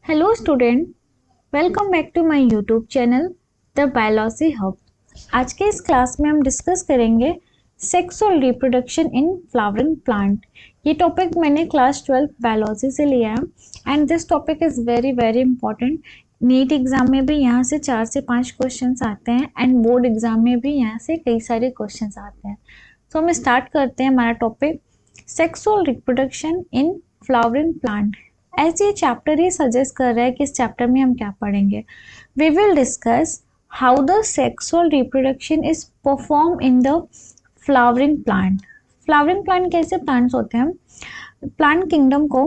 Hello student, welcome back to my YouTube channel the biology hub. आज के इस class में हम डिस्कस करेंगे sexual reproduction in flowering plant. ये टॉपिक मैंने क्लास 12 बायोलॉजी से लिया है and this topic is very very important. NEET exam में भी यहाँ से 4 से 5 क्वेश्चंस आते हैं एंड बोर्ड एग्जाम में भी यहाँ से कई सारे क्वेश्चंस आते हैं। तो हम स्टार्ट करते हैं हमारा topic sexual reproduction in flowering plant. ऐसे चैप्टर ही सजेस्ट कर रहा है कि इस चैप्टर में हम क्या पढ़ेंगे। We will discuss how the sexual reproduction is perform in the flowering plant. Flowering plant कैसे प्लांट्स होते हैं? प्लांट किंगडम को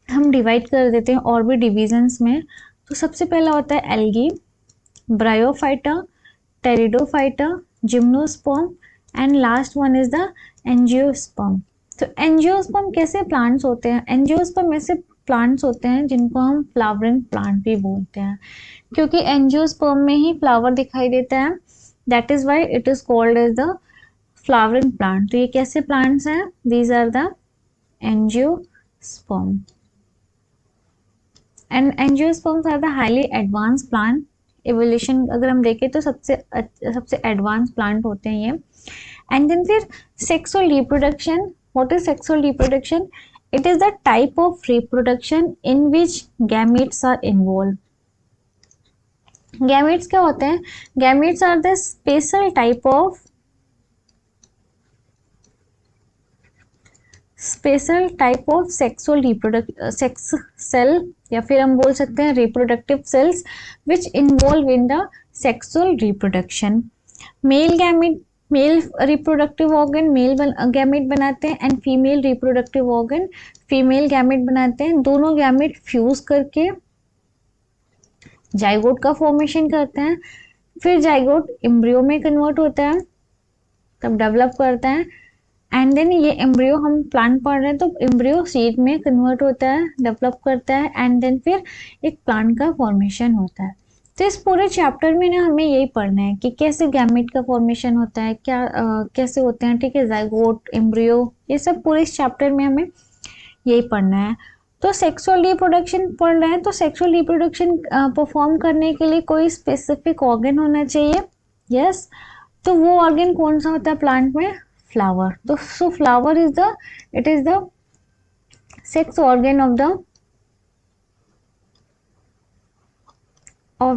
हम डिवाइड कर देते हैं और भी डिविजन्स में। तो सबसे पहला होता है algae, bryophyta, pteridophyta, gymnosperm and last one is the angiosperm. तो एंजियोस्पर्म कैसे प्लांट्स होते हैं? एंजियोस्पर्म ऐसे प्लांट्स होते हैं जिनको हम फ्लावरिंग प्लांट भी बोलते हैं, क्योंकि एंजियोस्पर्म में ही फ्लावर दिखाई देता है। That is why it is called as the flowering plant. तो ये कैसे प्लांट्स हैं? These are the angiosperm and angiosperms are the highly advance plant. Evolution अगर हम देखें तो सबसे एडवांस प्लांट होते हैं ये। एंड देन फिर sexual reproduction. What is sexual reproduction? It is the type of reproduction in which gametes are involved. Gametes क्या होते हैं? Gametes are the special type of sexual sex cell, या फिर हम बोल सकते हैं reproductive cells which involve in the sexual reproduction. Male gamete male reproductive organ male gamete बनाते हैं and female reproductive organ female gamete बनाते हैं। दोनों गैमेट फ्यूज करके जाइगोट का फॉर्मेशन करते हैं। फिर जाइगोट एम्ब्रियो में कन्वर्ट होता है, तब डेवलप करता है एंड देन ये एम्ब्रियो, हम प्लांट पढ़ रहे हैं तो एम्ब्रियो सीड में कन्वर्ट होता है, डेवलप करता है एंड देन फिर एक प्लांट का फॉर्मेशन होता है। तो इस पूरे चैप्टर में ना हमें यही पढ़ना है कि कैसे गैमेट का फॉर्मेशन होता है, क्या कैसे होते हैं, ठीक है, जाइगोट, एम्ब्रियो, ये सब पूरे इस चैप्टर में हमें यही पढ़ना है। तो सेक्सुअल रिप्रोडक्शन पढ़ रहे हैं तो सेक्सुअल रिप्रोडक्शन परफॉर्म करने के लिए कोई स्पेसिफिक ऑर्गन होना चाहिए। यस, तो वो ऑर्गन कौन सा होता है प्लांट में? फ्लावर। तो सो flower is the sex organ of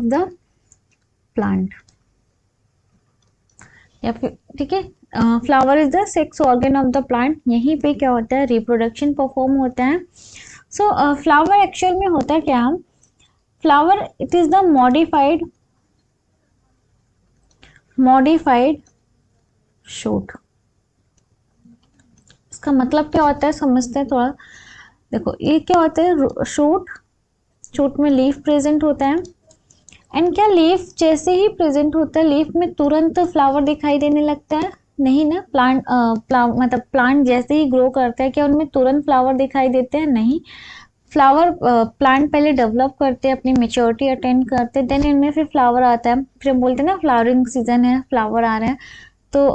the plant, या फिर ठीक है, flower is the sex organ of the plant. यहीं पे क्या होता है? रिप्रोडक्शन परफॉर्म होता है। सो फ्लावर एक्चुअल में होता क्या? Flower it is the modified shoot. इसका मतलब क्या होता है समझते हैं थोड़ा। देखो ये क्या होता है, शूट में लीफ प्रेजेंट होता है एंड क्या लीफ जैसे ही प्रेजेंट होता है लीफ में तुरंत फ्लावर दिखाई देने लगता है? नहीं ना। मतलब प्लांट जैसे ही ग्रो करता है क्या उनमें तुरंत फ्लावर दिखाई देते हैं? नहीं। फ्लावर प्लांट पहले डेवलप करते हैं, अपनी मेच्योरिटी अटेंड करते हैं, देन इनमें फिर फ्लावर आता है। फिर हम बोलते हैं ना फ्लावरिंग सीजन है, फ्लावर आ रहे हैं। तो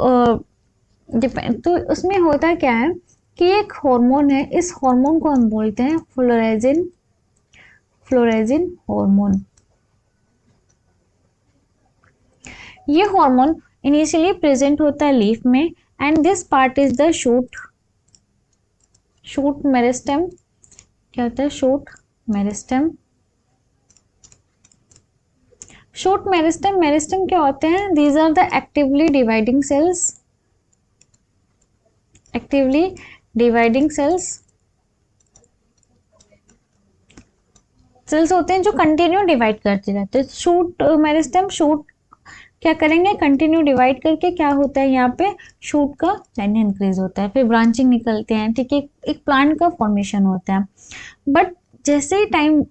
उसमें होता क्या है कि एक हार्मोन है, इस हार्मोन को हम बोलते हैं फ्लोरेजिन हार्मोन। ये हार्मोन इनिशियली प्रेजेंट होता है लीफ में and this part is the shoot meristem. क्या होता है? शूट मेरिस्टेम क्या होते हैं? These are the actively dividing cells होते हैं जो कंटिन्यू डिवाइड करते रहते हैं। शूट मेरिस्टेम शूट क्या करेंगे? कंटिन्यू डिवाइड करके क्या होता है यहाँ पे? शूट का लेंथ इंक्रीज होता है, फिर ब्रांचिंग निकलते हैं, ठीक है, एक प्लांट का फॉर्मेशन होता है। बट जैसे ही टाइम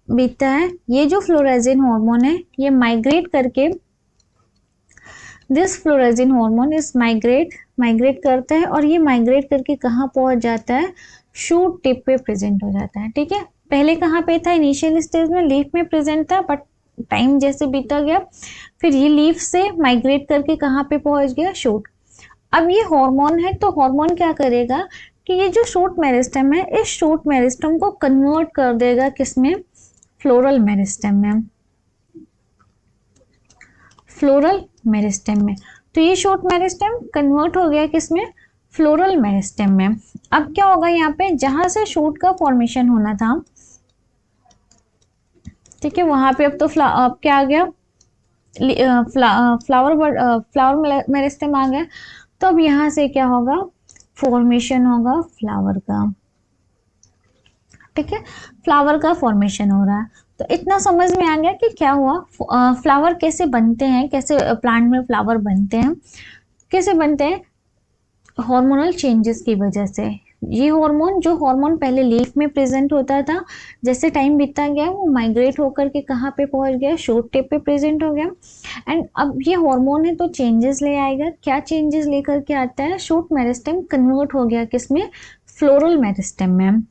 बीतता है ये जो फ्लोरेजिन हार्मोन है ये माइग्रेट करके, दिस फ्लोरेजिन हार्मोन इज माइग्रेट करता है और ये माइग्रेट करके कहाँ पहुंच जाता है? शूट टिप पे प्रेजेंट हो जाता है। ठीक है, पहले कहाँ पे था? इनिशियल स्टेज में लीफ में प्रेजेंट था, बट टाइम जैसे बीता गया फिर ये लीफ से माइग्रेट करके कहाँ पे पहुंच गया? शूट। अब ये हार्मोन है तो हार्मोन क्या करेगा कि ये जो शूट मेरिस्टेम है इस शूट मेरिस्टेम को कन्वर्ट कर देगा किसमें? फ्लोरल मेरिस्टेम में, फ्लोरल मेरिस्टेम में। तो ये शूट मेरिस्टेम कन्वर्ट हो गया किसमें, फ्लोरल मेरिस्टेम में। अब क्या होगा यहाँ पे, जहां से शूट का फॉर्मेशन होना था, ठीक है, वहां पे अब तो अब क्या आ गया, फ्लावर मेरिस्टेम आ गया। तो अब यहाँ से क्या होगा, फॉर्मेशन होगा फ्लावर का, ठीक है, फ्लावर का फॉर्मेशन हो रहा है। तो इतना समझ में आ गया कि क्या हुआ, फ्लावर कैसे बनते हैं, कैसे प्लांट में फ्लावर बनते हैं, कैसे बनते हैं, हार्मोनल चेंजेस की वजह से। ये हार्मोन, जो हार्मोन पहले लीफ में प्रेजेंट होता था, जैसे टाइम बीतता गया वो माइग्रेट होकर के कहाँ पे पहुंच गया, शूट टिप पे प्रेजेंट हो गया। एंड अब ये हार्मोन है तो चेंजेस ले आएगा। क्या चेंजेस लेकर के आता है, शूट मेरिस्टेम कन्वर्ट हो गया किसमें, फ्लोरल मेरिस्टेम में।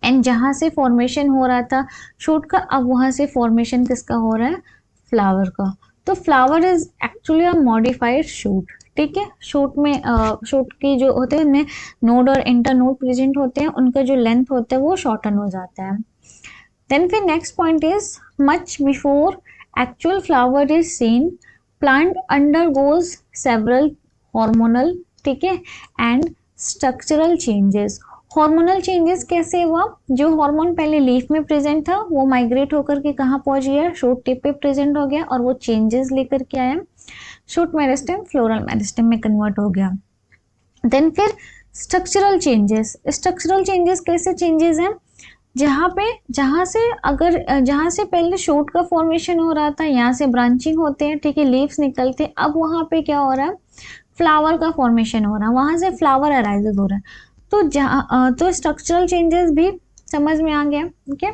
एंड जहां से फॉर्मेशन हो रहा था शूट का, अब वहां से फॉर्मेशन किसका हो रहा है, फ्लावर का। तो flower is actually a modified shoot, ठीक है। शूट में शूट की जो होते हैं उनमें नोड और इंटर नोड प्रेजेंट होते हैं, उनका जो लेंथ होता है वो शॉर्टन हो जाता है। देन फिर next point is, much before actual flower is seen, plant undergoes several hormonal, ठीक है, and structural changes. Hormonal changes कैसे हुआ, जो हार्मोन पहले लीफ में प्रेजेंट था वो माइग्रेट होकर के कहाँ पहुंच गया, शूट टिप पे प्रेजेंट हो गया और वो चेंजेस लेकर के आया, शूट मेरिस्टेम फ्लोरल मेरिस्टेम में कन्वर्ट हो गया। देन फिर स्ट्रक्चरल चेंजेस, स्ट्रक्चरल चेंजेस कैसे चेंजेस हैं, जहां से पहले शूट का फॉर्मेशन हो रहा था, यहाँ से ब्रांचिंग होते हैं, ठीक है, लीव्स निकलते हैं, अब वहां पे क्या हो रहा है, फ्लावर का फॉर्मेशन हो रहा है, वहां से फ्लावर अराइजेस हो रहा है। तो स्ट्रक्चरल चेंजेस भी समझ में आ गया, okay.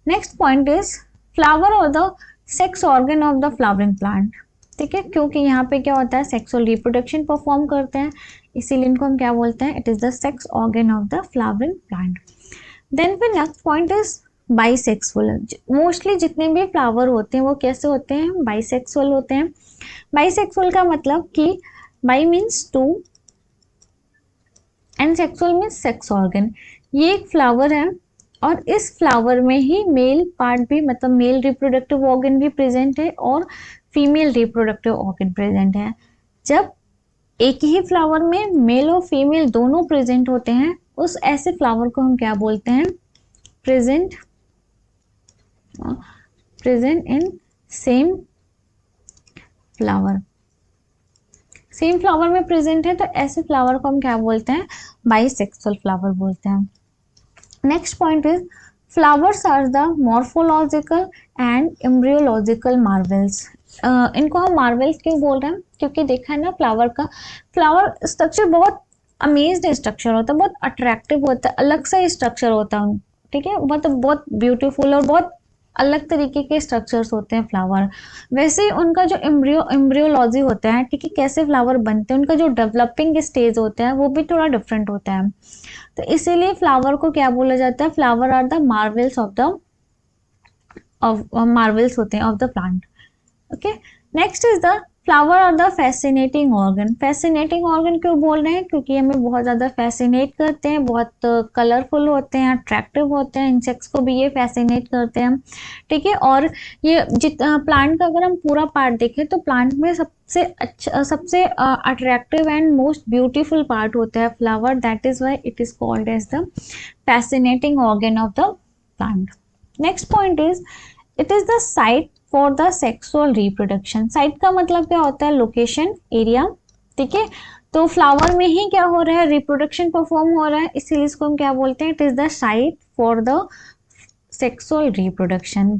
Next point is, flower और the sex organ of the flowering plant, ठीक है, क्योंकि यहाँ पे क्या होता है, सेक्सुअल रिप्रोडक्शन परफॉर्म करते हैं, इसीलिए इनको हम क्या बोलते हैं, it is the sex organ of the flowering plant. Then फिर next point is bisexual. Mostly जितने भी फ्लावर होते हैं वो कैसे होते हैं, बाइसेक्सुअल होते हैं। बाइसेक्सुअल का मतलब कि bi means two and sexual means sex organ. ये एक फ्लावर है और इस फ्लावर में ही मेल पार्ट भी, मतलब मेल रिप्रोडक्टिव ऑर्गन भी प्रेजेंट है और फीमेल रिप्रोडक्टिव ऑर्गन प्रेजेंट है। जब एक ही फ्लावर में मेल और फीमेल दोनों प्रेजेंट होते हैं, उस ऐसे फ्लावर को हम क्या बोलते हैं, present in same flower, same flower में प्रेजेंट है, तो ऐसे फ्लावर को हम क्या बोलते हैं, बाइसेक्सुअल फ्लावर बोलते हैं। Next point is, flowers are the morphological and embryological marvels. इनको हम मार्वल्स क्यों बोल रहे हैं, क्योंकि देखा है ना, फ्लावर स्ट्रक्चर बहुत अमेज्ड स्ट्रक्चर होता है, बहुत अट्रैक्टिव होता है, अलग सा स्ट्रक्चर होता है, ठीक है, मतलब बहुत ब्यूटीफुल और बहुत अलग तरीके के स्ट्रक्चर्स होते हैं फ्लावर। वैसे ही उनका जो एम्ब्रियोलॉजी होता है, ठीक है, कैसे फ्लावर बनते हैं, उनका जो डेवलपिंग स्टेज होता है वो भी थोड़ा डिफरेंट होता है। तो इसीलिए फ्लावर को क्या बोला जाता है, flower are the marvels marvels होते हैं of the plant, okay. Next is the flower are the fascinating organ. Fascinating organ क्यों बोल रहे हैं, क्योंकि हमें बहुत ज़्यादा फैसिनेट करते हैं, बहुत कलरफुल होते हैं, अट्रैक्टिव होते हैं, इंसेक्ट्स को भी ये फैसिनेट करते हैं, ठीक है। और ये प्लांट का अगर हम पूरा पार्ट देखें तो प्लांट में सबसे अच्छा, सबसे attractive and most beautiful part होता है flower, that is why it is called as the fascinating organ of the plant. Next point is, it is the site for the sexual reproduction. Site का मतलब क्या होता है, location, area, ठीक है। तो फ्लावर में ही क्या हो रहा है, रिप्रोडक्शन परफॉर्म हो रहा है, इसीलिए इसको हम क्या बोलते हैं, it is the site for the sexual reproduction,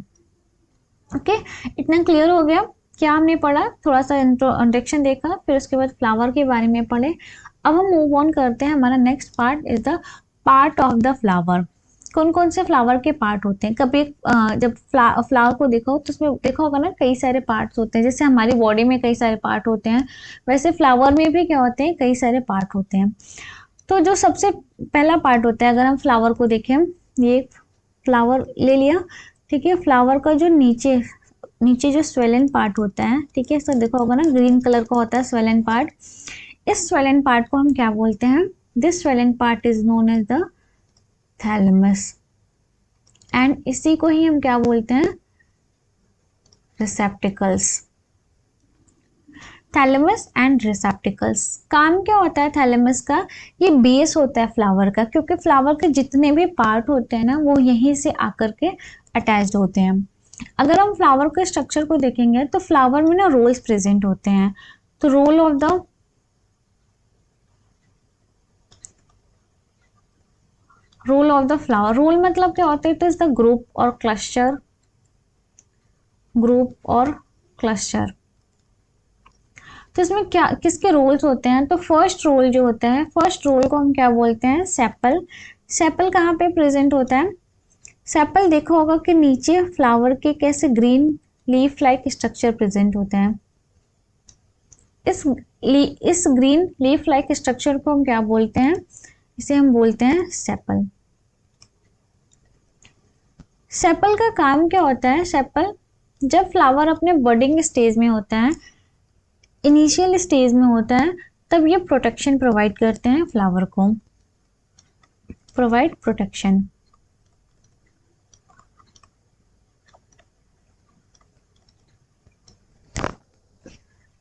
okay. इतना क्लियर हो गया, क्या हमने पढ़ा, थोड़ा सा इंट्रोडक्शन देखा, फिर उसके बाद फ्लावर के बारे में पढ़े। अब हम मूव ऑन करते हैं, हमारा next part is the part of the flower. कौन कौन से फ्लावर के पार्ट होते हैं, कभी जब फ्लावर को देखो तो उसमें देखा होगा ना, कई सारे पार्ट्स होते हैं, जैसे हमारी बॉडी में कई सारे पार्ट होते हैं, वैसे फ्लावर में भी क्या होते हैं, कई सारे पार्ट होते हैं। तो जो सबसे पहला पार्ट होता है, अगर हम फ्लावर को देखें, ये फ्लावर ले लिया, ठीक है, फ्लावर का जो नीचे जो स्वेलन पार्ट होता है, ठीक है, इसको देखा होगा ना, ग्रीन कलर का होता है स्वेलन पार्ट। इस स्वेलन पार्ट को हम क्या बोलते हैं, this swollen part is known as the thalamus, and इसी को ही हम क्या बोलते हैं, रिसेप्टिकल्स। थैलेमस एंड रिसेप्टिकल्स, काम क्या होता है थैलेमस का, ये बेस होता है फ्लावर का, क्योंकि फ्लावर के जितने भी पार्ट होते हैं ना वो यहीं से आकर के अटैच्ड होते हैं। अगर हम फ्लावर के स्ट्रक्चर को देखेंगे तो फ्लावर में ना रोल्स प्रेजेंट होते हैं। तो role of the flower, role मतलब क्या होता है, इट इज द ग्रुप और क्लस्टर, तो इसमें क्या किसके रोल्स होते हैं, तो फर्स्ट रोल जो होता है, फर्स्ट रोल को हम क्या बोलते हैं, सेपल। सेपल कहाँ पे प्रेजेंट होता है, सेपल देखा होगा कि नीचे फ्लावर के कैसे green leaf like structure present होते हैं। इस ग्रीन लीफ लाइक स्ट्रक्चर को हम क्या बोलते हैं, इसे हम बोलते हैं सेपल। सेपल का काम क्या होता है, सेपल जब फ्लावर अपने बडिंग स्टेज में होता है, इनिशियल स्टेज में होता है, तब ये प्रोटेक्शन प्रोवाइड करते हैं फ्लावर को, प्रोवाइड प्रोटेक्शन।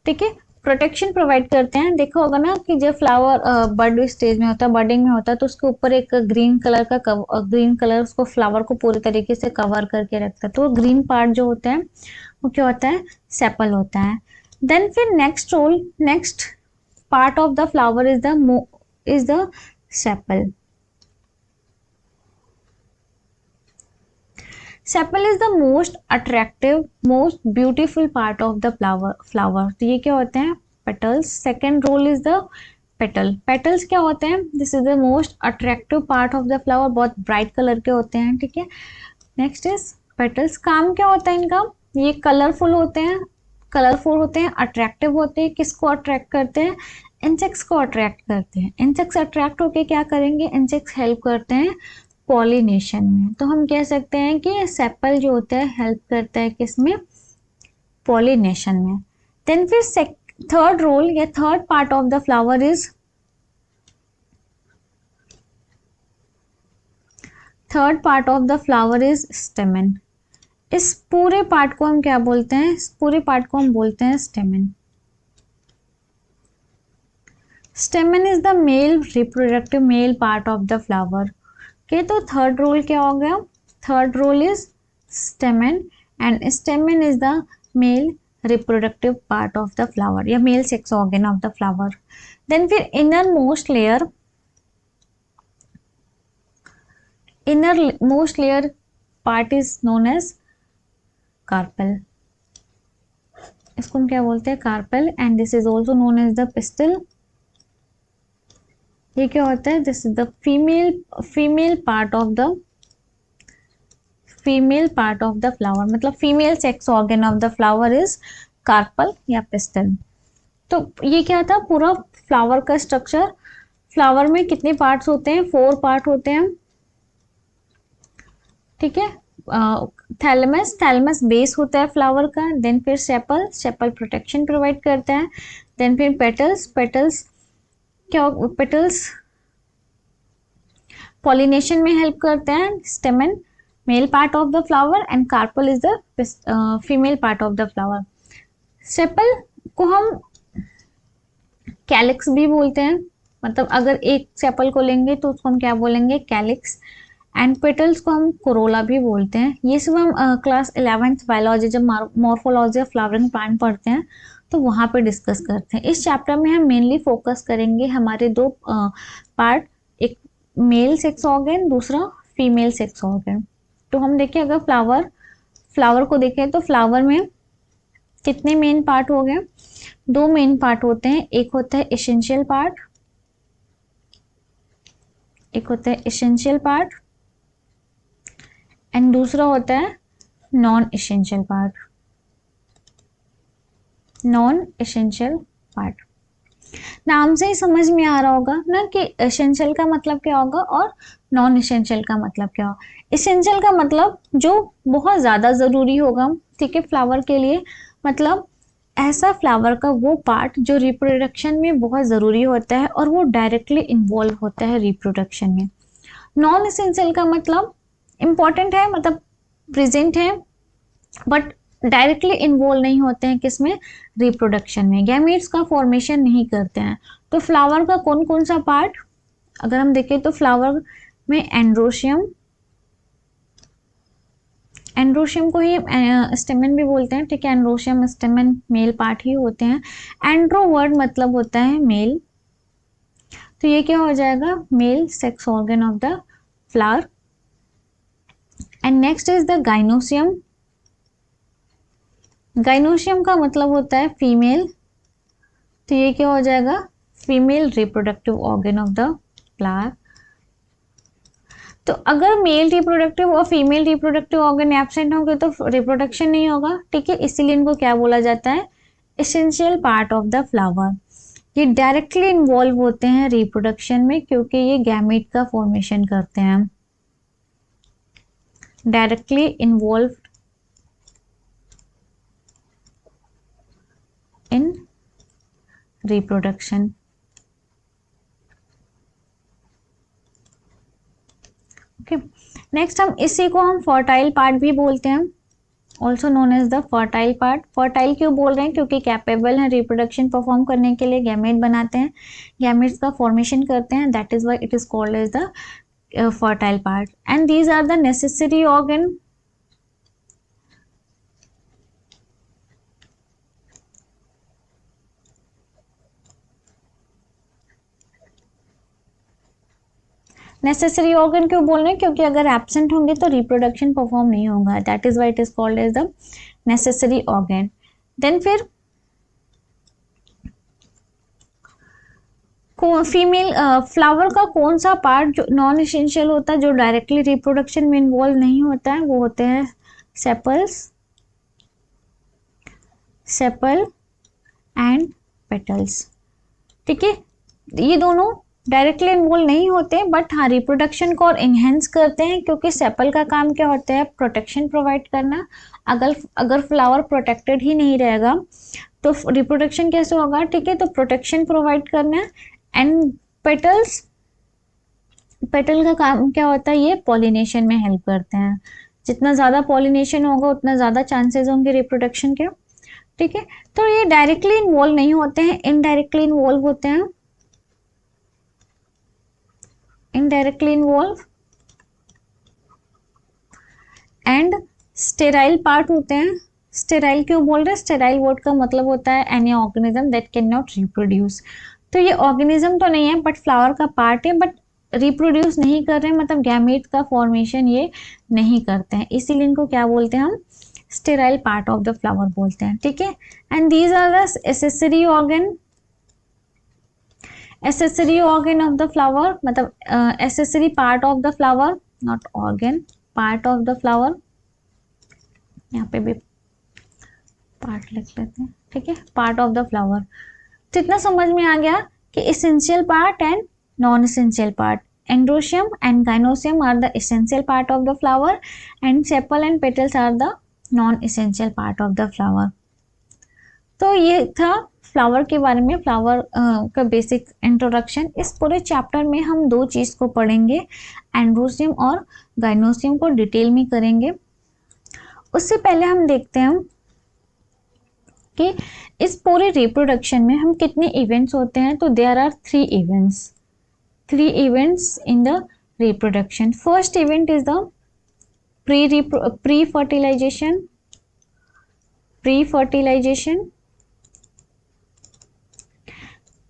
ठीक है, प्रोटेक्शन प्रोवाइड करते हैं। देखा होगा ना कि जब फ्लावर बड स्टेज में होता है, बडिंग में होता है, तो उसके ऊपर एक ग्रीन कलर का ग्रीन कलर उसको फ्लावर को पूरी तरीके से कवर करके रखता है, तो ग्रीन पार्ट जो होता है वो क्या होता है, सेपल होता है। देन फिर next part of the flower is the sepal. Sepal is the most attractive, most beautiful part of the flower. तो ये क्या होते हैं, petals. Second role is the petal. Petals क्या होते हैं, this is the most attractive part of the flower, बहुत bright colour के होते हैं। ठीक है, नेक्स्ट इज पेटल्स। काम क्या होता है इनका, ये कलरफुल होते हैं, अट्रैक्टिव होते हैं। किसको अट्रैक्ट करते हैं, इंसेक्ट्स को अट्रैक्ट करते हैं। इंसेक्ट्स अट्रैक्ट होके क्या करेंगे, इंसेक्ट्स हेल्प करते हैं पॉलिनेशन में। तो हम कह सकते हैं कि सेपल जो होता है हेल्प करता है किसमें, पॉलिनेशन में। देन फिर थर्ड रोल या third part of the flower is, third part of the flower is स्टेमन। इस पूरे पार्ट को हम क्या बोलते हैं, इस पूरे पार्ट को हम बोलते हैं stamen. Stamen is the male reproductive male part of the flower. Okay, तो थर्ड रोल क्या हो गया, third role is stamen and stamen is the male reproductive part of the flower या male sex organ of the flower. Then फिर inner most layer part is known as carpel. इसको हम क्या बोलते हैं, carpel, and this is also known as the pistil. ये क्या होता है, this is the female part of the flower, मतलब female sex organ of the flower is carpel या पिस्टल। तो ये क्या था, पूरा फ्लावर का स्ट्रक्चर। फ्लावर में कितने पार्ट्स होते हैं, 4 पार्ट होते हैं। ठीक है, थैलेमस बेस होता है फ्लावर का। देन फिर सेपल प्रोटेक्शन प्रोवाइड करता है। देन फिर पेटल्स पॉलिनेशन में हेल्प करते हैं। Stamen male part of the flower and carpel is the female part of the flower. Sepal को हम कैलिक्स भी बोलते हैं, मतलब अगर एक सेपल को लेंगे तो उसको हम क्या बोलेंगे, कैलिक्स। एंड पेटल्स को हम कोरोला भी बोलते हैं। ये सब हम क्लास 11th बायोलॉजी जब मॉर्फोलॉजी ऑफ फ्लावरिंग प्लांट पढ़ते हैं तो वहाँ पे डिस्कस करते हैं। इस चैप्टर में हम मेनली फोकस करेंगे हमारे 2 पार्ट, एक मेल सेक्स ऑर्गन, दूसरा फीमेल सेक्स ऑर्गन। तो हम देखें, अगर फ्लावर को देखें तो फ्लावर में कितने मेन पार्ट हो गए, 2 मेन पार्ट होते हैं। एक होता है एसेंशियल पार्ट, एंड दूसरा होता है नॉन एसेंशियल पार्ट। नाम से ही समझ में आ रहा होगा ना कि एसेंशियल का मतलब क्या होगा और नॉन एसेंशियल का मतलब क्या होगा। एसेंशियल का मतलब जो बहुत ज़्यादा ज़रूरी होगा, ठीक है, फ्लावर के लिए, मतलब ऐसा फ्लावर का वो पार्ट जो रिप्रोडक्शन में बहुत ज़रूरी होता है और वो डायरेक्टली इन्वॉल्व होता है रिप्रोडक्शन में। नॉन एसेंशियल का मतलब इम्पॉर्टेंट है, मतलब प्रेजेंट है, बट डायरेक्टली इन्वॉल्व नहीं होते हैं किसमें, रिप्रोडक्शन में, गैमीट्स का फॉर्मेशन नहीं करते हैं। तो फ्लावर का कौन कौन सा पार्ट अगर हम देखें तो फ्लावर में एंड्रोशियम, एंड्रोशियम को ही स्टेमन भी बोलते हैं, ठीक है, एंड्रोशियम स्टेमन मेल पार्ट ही होते हैं। एंड्रो वर्ड मतलब होता है मेल, तो ये क्या हो जाएगा, mail sex organ of the flower. And next is the gynoecium, gynoecium का मतलब होता है फीमेल, तो ये क्या हो जाएगा, female reproductive organ of the flower. तो अगर मेल रिप्रोडक्टिव और फीमेल रिप्रोडक्टिव ऑर्गन एब्सेंट होंगे तो रिप्रोडक्शन नहीं होगा, ठीक है, इसीलिए इनको क्या बोला जाता है, essential part of the flower. ये डायरेक्टली इन्वॉल्व होते हैं रिप्रोडक्शन में क्योंकि ये गैमेट का फॉर्मेशन करते हैं, directly involve in reproduction. Okay, next हम इसी को हम फर्टाइल पार्ट भी बोलते हैं, also known as the fertile part. Fertile क्यों बोल रहे हैं, क्योंकि कैपेबल है रिप्रोडक्शन परफॉर्म करने के लिए, गैमेट बनाते हैं, गैमेट्स का फॉर्मेशन करते हैं, that is why it is called as the fertile part. And these are the necessary organ, necessary organ क्यों बोल रहे हैं, क्योंकि अगर एब्सेंट होंगे तो रिप्रोडक्शन परफॉर्म नहीं होगा, that is why it is called as the necessary organ. Then फिर फीमेल फ्लावर का कौन सा पार्ट जो नॉन एसेंशियल होता है, जो डायरेक्टली रिप्रोडक्शन में इन्वॉल्व नहीं होता है, वो होते हैं सेपल्स, सेपल एंड पेटल्स, ठीक है, ये दोनों डायरेक्टली इन्वॉल्व नहीं होते बट हाँ रिप्रोडक्शन को और इन्हेंस करते हैं, क्योंकि सेपल का काम क्या होता है, प्रोटेक्शन प्रोवाइड करना। अगर फ्लावर प्रोटेक्टेड ही नहीं रहेगा तो रिप्रोडक्शन कैसे होगा, ठीक है, तो प्रोटेक्शन प्रोवाइड करना। एंड पेटल्स, पेटल का काम क्या होता है, ये पॉलिनेशन में हेल्प करते हैं, जितना ज़्यादा पॉलिनेशन होगा उतना ज़्यादा चांसेस होंगे रिप्रोडक्शन के, ठीक है। तो ये डायरेक्टली इन्वॉल्व नहीं होते हैं, इनडायरेक्टली इन्वॉल्व होते हैं, indirectly involve. And sterile part होते हैं, स्टेराइल क्यों बोल रहे हैं, स्टेराइल वर्ड का मतलब होता है any organism that can not reproduce. तो ये ऑर्गेनिज्म तो नहीं है बट फ्लावर का पार्ट है, बट रिप्रोड्यूस नहीं कर रहे हैं, मतलब गैमेट का फॉर्मेशन ये नहीं करते हैं, इसीलिए इनको क्या बोलते हैं हम, sterile part of the flower बोलते हैं, ठीक है। And these are the accessory organ, accessory organ of the flower, मतलब accessory part of the flower, not organ, part of the flower, यहाँ पे भी पार्ट लिख लेते हैं, ठीक है, पार्ट ऑफ द फ्लावर। तो इतना समझ में आ गया कि essential part and non essential part, androecium and gynoecium are the essential part of the flower and sepal and petals are the non essential part of the flower. तो ये था फ्लावर के बारे में, फ्लावर का बेसिक इंट्रोडक्शन। इस पूरे chapter में हम दो चीज़ को पढ़ेंगे, एंड्रोशियम और गाइनोसियम को डिटेल में करेंगे। उससे पहले हम देखते हैं कि इस पूरे रिप्रोडक्शन में हम कितने इवेंट्स होते हैं, तो there are 3 events in the reproduction. First event is the pre fertilisation,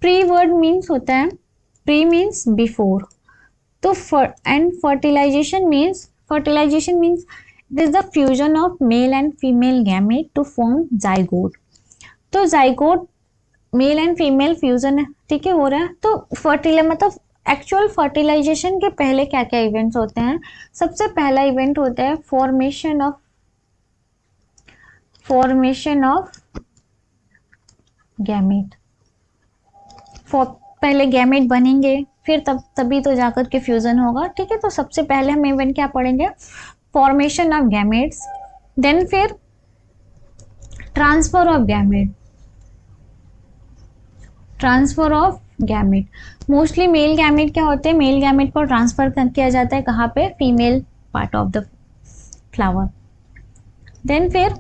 pre word means होता है, प्री मीन्स बिफोर, तो and fertilisation means it is the fusion of male and female gamete to form zygote. तो zygote male and female fusion है, ठीक है, हो रहा है। तो मतलब एक्चुअल फर्टिलाइजेशन के पहले क्या क्या इवेंट्स होते हैं, सबसे पहला इवेंट होता है फॉर्मेशन ऑफ गैमेट। पहले गैमेट बनेंगे फिर तभी तो जाकर के फ्यूजन होगा, ठीक है। तो सबसे पहले हम इवेंट क्या पढ़ेंगे, फॉर्मेशन ऑफ गैमेट्स, देन फिर transfer of gamete. Mostly male gamete क्या होते हैं, मेल गैमेट को ट्रांसफर किया जाता है कहाँ पे, female part of the flower. Then फिर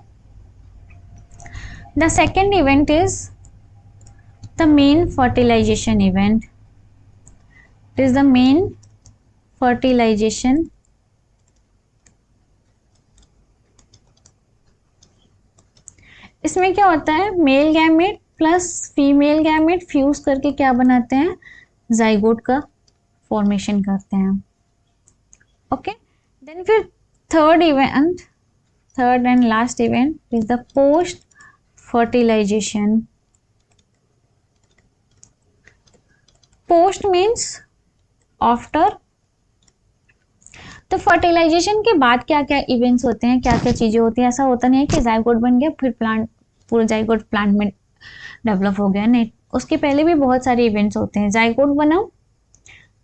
the second event is the main fertilization event. It is the main fertilization. इसमें क्या होता है, male gamete plus female gamete fuse करके क्या बनाते हैं, जाइगोट का फॉर्मेशन करते हैं. ओके, देन फिर third event, third and last event is the post fertilization. Post means after. तो फर्टिलाइजेशन के बाद क्या क्या इवेंट्स होते हैं, क्या क्या चीज़ें होती हैं. ऐसा होता नहीं है कि जाइगोट बन गया फिर प्लांट, पूरा जाइगोट प्लांट में डेवलप हो गया, नहीं. उसके पहले भी बहुत सारे इवेंट्स होते हैं. जाइगोट बना,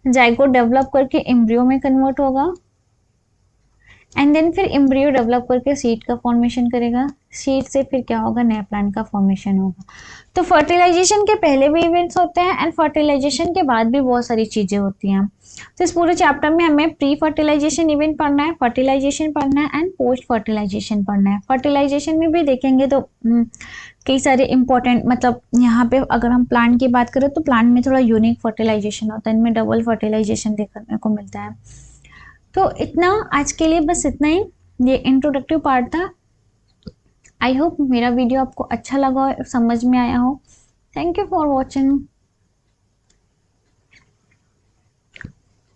जाइगोट डेवलप करके एम्ब्रियो में कन्वर्ट होगा, एंड देन फिर एम्ब्रियो डेवलप करके सीड का फॉर्मेशन करेगा. सीड से फिर क्या होगा, नया प्लांट का फॉर्मेशन होगा. तो फर्टिलाइजेशन के पहले भी इवेंट्स होते हैं एंड फर्टिलाइजेशन के बाद भी बहुत सारी चीज़ें होती हैं. तो इस पूरे चैप्टर में हमें प्री फर्टिलाइजेशन इवेंट पढ़ना है, फर्टिलाइजेशन पढ़ना है एंड पोस्ट फर्टिलाइजेशन पढ़ना है. फर्टिलाइजेशन में भी देखेंगे तो कई सारे इंपॉर्टेंट, मतलब यहाँ पे अगर हम प्लांट की बात करें तो प्लांट में थोड़ा यूनिक फर्टिलाइजेशन होता है, इनमें डबल फर्टिलाइजेशन देखने को मिलता है. तो इतना आज के लिए, बस इतना ही. ये इंट्रोडक्टिव पार्ट था. आई होप मेरा वीडियो आपको अच्छा लगा और समझ में आया हो. Thank you for watching.